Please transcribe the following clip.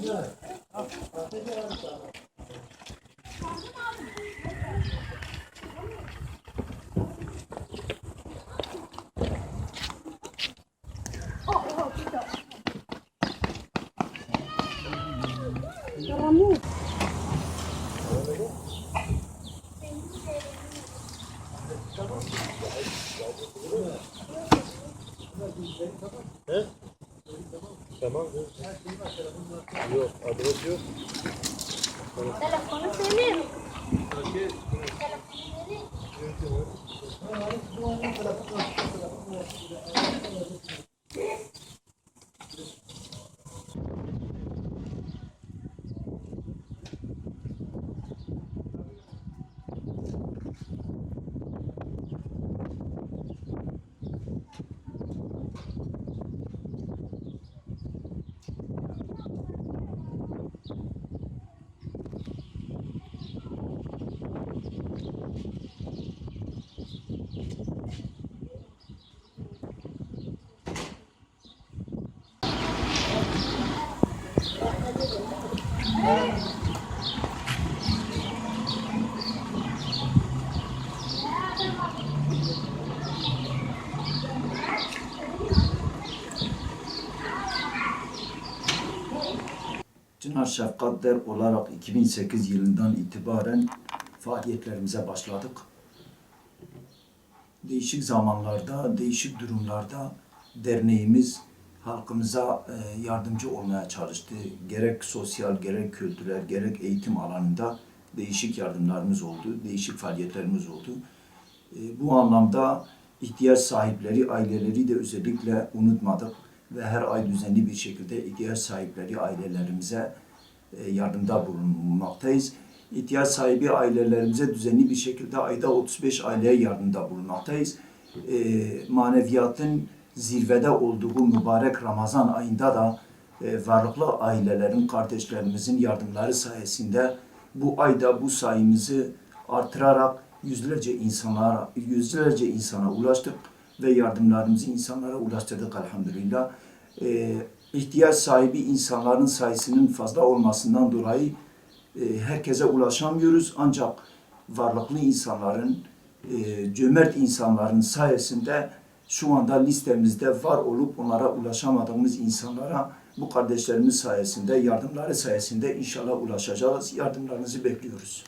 He? Tamam. Yok, adres yok. Telefonu senin. Çınar Şefkat Der olarak 2008 yılından itibaren faaliyetlerimize başladık. Değişik zamanlarda, değişik durumlarda derneğimiz halkımıza yardımcı olmaya çalıştı. Gerek sosyal, gerek kültürel, gerek eğitim alanında değişik yardımlarımız oldu, değişik faaliyetlerimiz oldu. Bu anlamda ihtiyaç sahipleri, aileleri de özellikle unutmadık ve her ay düzenli bir şekilde ihtiyaç sahipleri ailelerimize yardımda bulunmaktayız. İhtiyaç sahibi ailelerimize düzenli bir şekilde ayda 35 aileye yardımda bulunmaktayız. Maneviyatın zirvede olduğu mübarek Ramazan ayında da varlıklı ailelerin, kardeşlerimizin yardımları sayesinde bu ayda bu sayımızı artırarak yüzlerce insana ulaştık ve yardımlarımızı insanlara ulaştırdık elhamdülillah. İhtiyaç sahibi insanların sayısının fazla olmasından dolayı herkese ulaşamıyoruz. Ancak varlıklı insanların, cömert insanların sayesinde şu anda listemizde var olup onlara ulaşamadığımız insanlara bu kardeşlerimiz sayesinde, yardımları sayesinde inşallah ulaşacağız. Yardımlarınızı bekliyoruz.